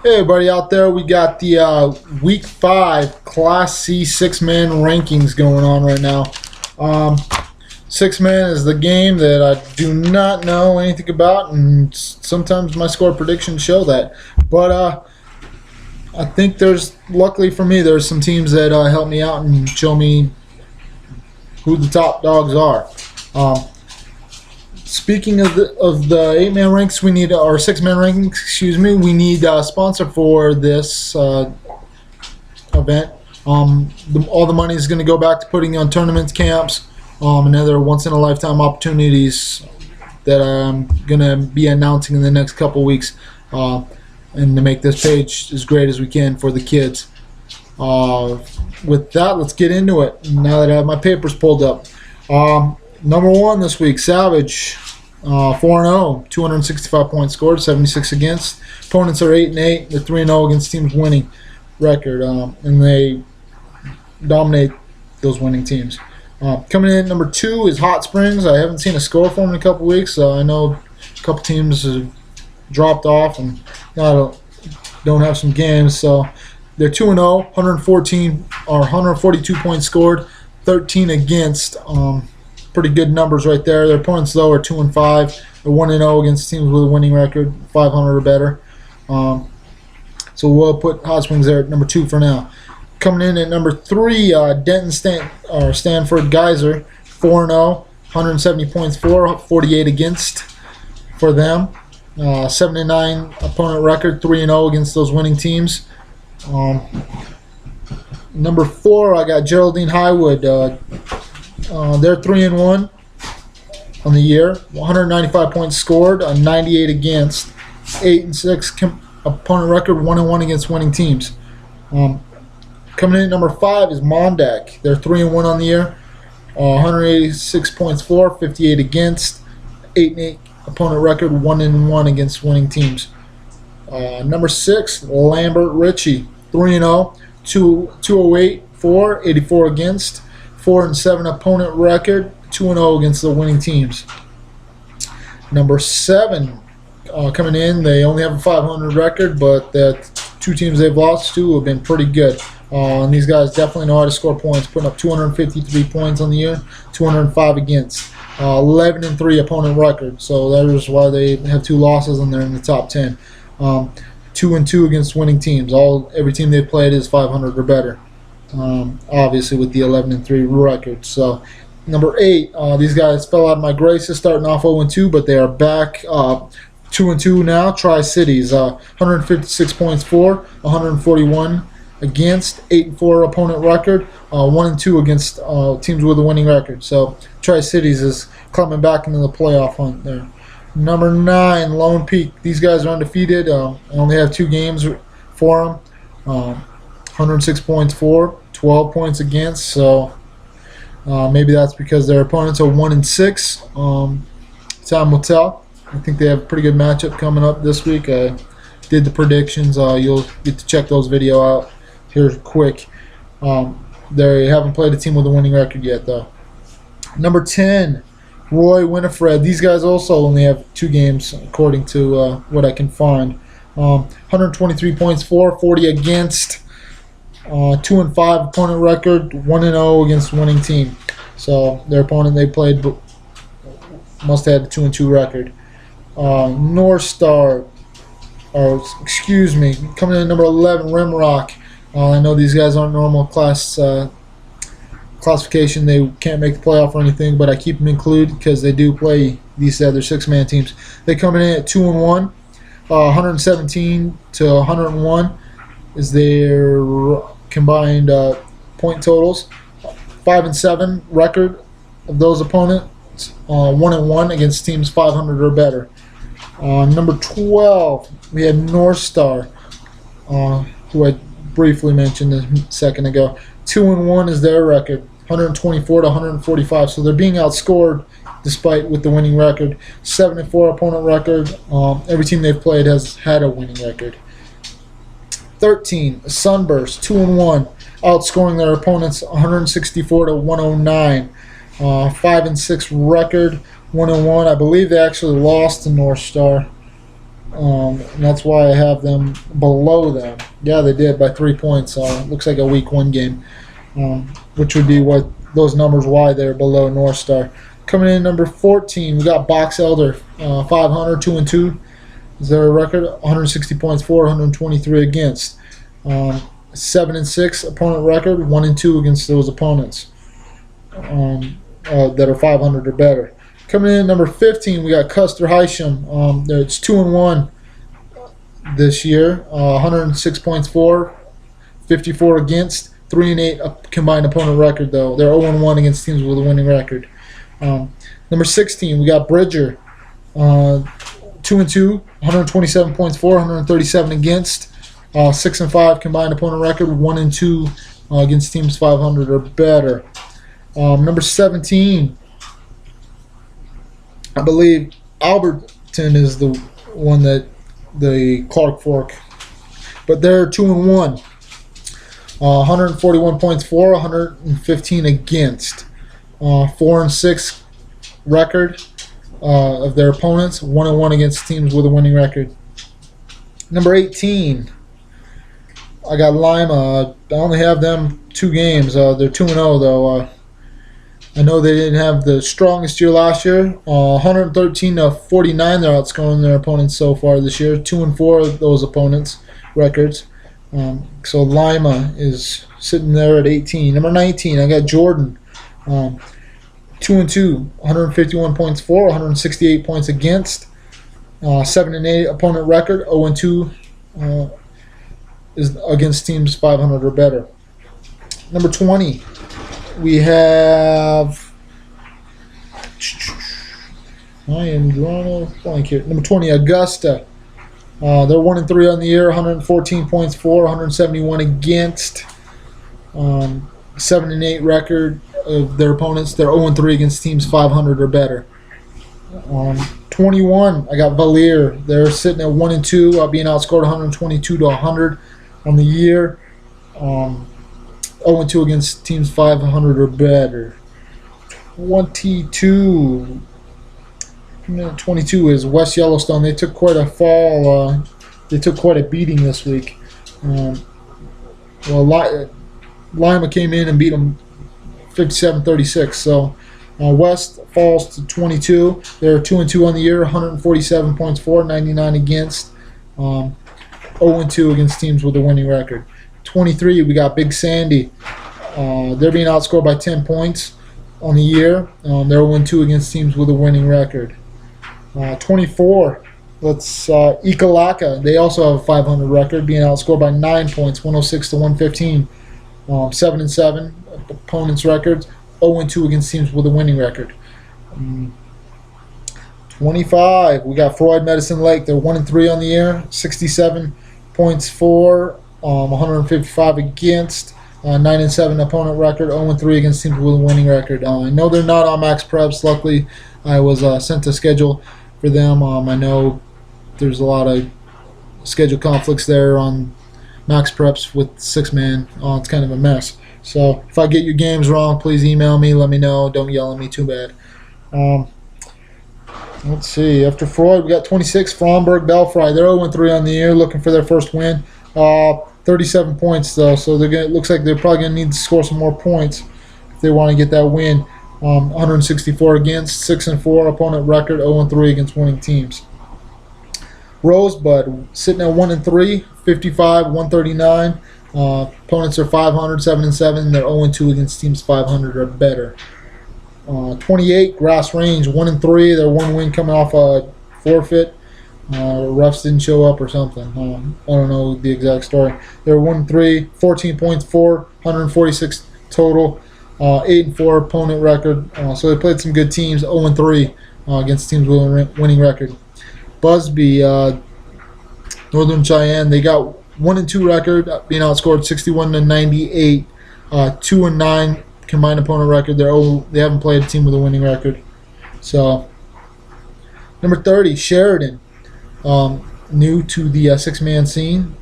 Hey, everybody out there, we got the Week 5 Class C six-man rankings going on right now. Six-man is the game that I do not know anything about, and sometimes my score predictions show that. But I think luckily for me, there's some teams that help me out and show me who the top dogs are. Speaking of the 8-man ranks, we need our 6-man rankings. Excuse me. We need a sponsor for this event. All the money is going to go back to putting on tournaments, camps, and other once-in-a-lifetime opportunities that I'm going to be announcing in the next couple weeks, and to make this page as great as we can for the kids. With that, let's get into it. Now that I have my papers pulled up. Number 1 this week, Savage, 4-0, 265 points scored, 76 against. Opponents are 8-8. They're 3-0 against teams winning record, and they dominate those winning teams. Coming in at number 2 is Hot Springs. I haven't seen a score for them in a couple weeks, so I know a couple teams have dropped off and don't have some games. So they're 2-0, 142 points scored, 13 against. Pretty good numbers right there. Their opponents, though, are 2-5. They're 1-0 against teams with a winning record, 500 or better. So we'll put Hot Springs there at number 2 for now. Coming in at number 3, Stanford Geyser, 4-0, 170 points for, 48 against for them. 7-9 opponent record, 3-0 against those winning teams. Number 4, I got Geraldine Highwood. They're 3-1 on the year, 195 points scored, 98 against, 8-6 opponent record, 1-1 against winning teams. Coming in at number 5 is Mondak. They're 3-1 on the year, 186 points for, 58 against, 8-8 opponent record, 1-1 against winning teams. Number 6, Lambert Ritchie, 3-0, 208 for, 84 against. 4-7 opponent record, 2-0 against the winning teams. Number 7 coming in, they only have a 500 record, but the 2 teams they've lost to have been pretty good. And these guys definitely know how to score points, putting up 253 points on the year, 205 against. 11-3 opponent record, so that is why they have 2 losses and they're in the top 10. 2-2 against winning teams. Every team they've played is 500 or better. Obviously with the 11-3 record. So number 8, these guys fell out of my graces starting off 0-2, but they are back 2-2 now. Tri-Cities, 156 points for, 141 against, 8-4 opponent record, 1-2 against teams with a winning record. So Tri-Cities is coming back into the playoff hunt there. Number 9, Lone Peak. These guys are undefeated. I only have 2 games for them. 106 points for, 12 points against, so maybe that's because their opponents are 1-6. Time will tell. I think they have a pretty good matchup coming up this week. I did the predictions. You'll get to check those videos out here quick. They haven't played a team with a winning record yet, though. Number 10, Roy Winifred. These guys also only have 2 games, according to what I can find. 123 points for, 40 against. 2-5 opponent record, 1-0 against winning team. So their opponent they played must have had a 2-2 record. North Star, coming in at number 11, Rimrock. I know these guys aren't normal classification. They can't make the playoff or anything, but I keep them included because they do play these other 6-man teams. They come in at 2-1, 117 to 101 is their combined point totals. 5-7 record of those opponents, 1-1 against teams 500 or better. Number 12, we had North Star, who I briefly mentioned a second ago. 2-1 is their record, 124 to 145. So they're being outscored despite with the winning record. 7-4 opponent record. Every team they've played has had a winning record. 13, Sunburst, 2-1, outscoring their opponents 164 to 109. 5-6 record, 1-1. I believe they actually lost to North Star. And that's why I have them below them. Yeah, they did by 3 points. Looks like a week 1 game, which would be what those numbers why they're below North Star. Coming in number 14, we got Box Elder, 500, 2-2 is their record, 160 points for, 123 against. 7-6 opponent record, 1-2 against those opponents that are 500 or better. Coming in at number 15, we got Custer Hysham. It's 2-1 this year, 106 points for, 54 against, 3-8 combined opponent record though. They're 0-1 against teams with a winning record. Number 16, we got Bridger, 2-2, 127 points for, 137 against, 6-5 combined opponent record, 1-2 against teams 500 or better. Number 17, I believe Alberton is the one that the Clark Fork, but they're 2-1, 141 points for, 115 against, 4-6 record of their opponents, 1-1 against teams with a winning record. Number 18, I got Lima. I only have them 2 games. They're 2-0 though. I know they didn't have the strongest year last year. 113-49, they're outscoring their opponents so far this year. 2-4 those opponents' records. So Lima is sitting there at 18. Number 19, I got Jordan. 2-2, 151 points for, 168 points against. 7-8 opponent record. 0-2 is against teams 500 or better. Number 20. We have, I am drawing a blank here. Number 20, Augusta. They're 1-3 on the year, 114 points for, 171 against. 7-8 record of their opponents. They're 0-3 against teams 500 or better. 21, I got Valier. They're sitting at 1-2, being outscored 122-100 on the year. 0-2 against teams 500 or better. 22 is West Yellowstone. They took quite a fall. They took quite a beating this week. Lima came in and beat them 57-36. So West falls to 22. They're 2-2 on the year, 147 points for, 99 against. 0-2 against teams with a winning record. 23, we got Big Sandy. They're being outscored by 10 points on the year. They're 0-2 against teams with a winning record. 24, that's Ekalaka. They also have a 500 record, being outscored by 9 points, 106-115. 7-7 opponents' records. 0-2 against teams with a winning record. 25, we got Freud Medicine Lake. They're 1-3 on the year, 67 points for, 155 against, 9-7 opponent record, 0-3 against teams with a winning record. I know they're not on Max Preps. Luckily, I was sent a schedule for them. I know there's a lot of schedule conflicts there on Max Preps with 6-man. It's kind of a mess. So if I get your games wrong, please email me. Let me know. Don't yell at me too bad. Let's see. After Freud, we got 26, Fromberg Belfry. They're 0-3 on the year, looking for their first win. 37 points though, so it looks like they're probably going to need to score some more points if they want to get that win. 164 against, 6-4 opponent record, 0-3 against winning teams. Rosebud sitting at 1-3, 55, 139. Opponents are 500, 7-7. They're 0-2 against teams 500 or better. 28, Grass Range, 1-3. They're 1 win coming off a forfeit. Refs didn't show up or something. I don't know the exact story. They're 1-3, 14 points for, 146 total, 8-4 opponent record. So they played some good teams. 0-3 against teams with a winning record. Busby, Northern Cheyenne, they got 1-2 record, being outscored 61-98. 2-9 combined opponent record. They haven't played a team with a winning record. So number 30, Sheridan. New to the 6-man scene.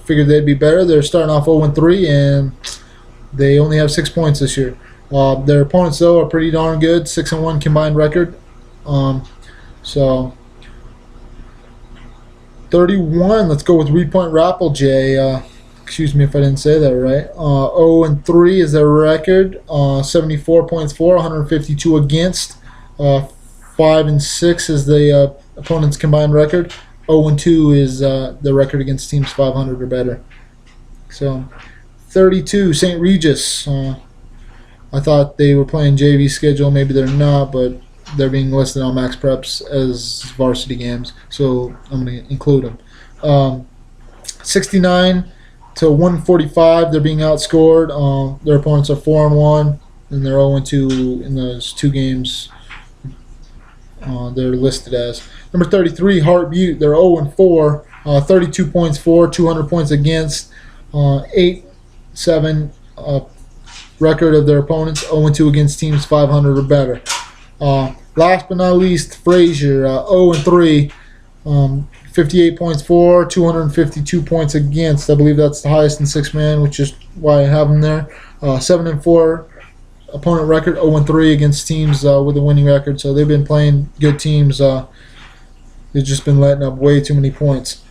Figured they'd be better. They're starting off 0-3, and they only have 6 points this year. Their opponents, though, are pretty darn good. 6-1 combined record. So 31. Let's go with Reed Point Rappelj. Excuse me if I didn't say that right. 0-3 is their record. 74 points for, 152 against. 5-6 is the opponent's combined record. 0-2 is the record against teams 500 or better. So, 32, St. Regis. I thought they were playing JV schedule. Maybe they're not, but they're being listed on Max Preps as varsity games, so I'm going to include them. 69 to 145, they're being outscored. Their opponents are 4-1, and they're 0-2 in those two games. They're listed as. Number 33, Hart Butte. They're 0-4, 32 points for, 200 points against, 8-7 record of their opponents, 0-2 against teams 500 or better. Last but not least, Frazier, 0-3, 58 points for, 252 points against. I believe that's the highest in six-man, which is why I have them there. 7-4 opponent record, 0-3 against teams with a winning record. So they've been playing good teams. They've just been letting up way too many points.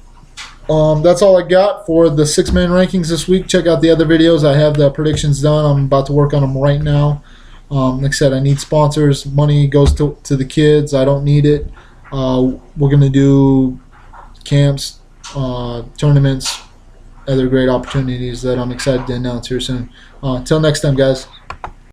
That's all I got for the six-man rankings this week. Check out the other videos. I have the predictions done. I'm about to work on them right now. Like I said, I need sponsors. Money goes to the kids. I don't need it. We're going to do camps, tournaments, other great opportunities that I'm excited to announce here soon. Until next time, guys.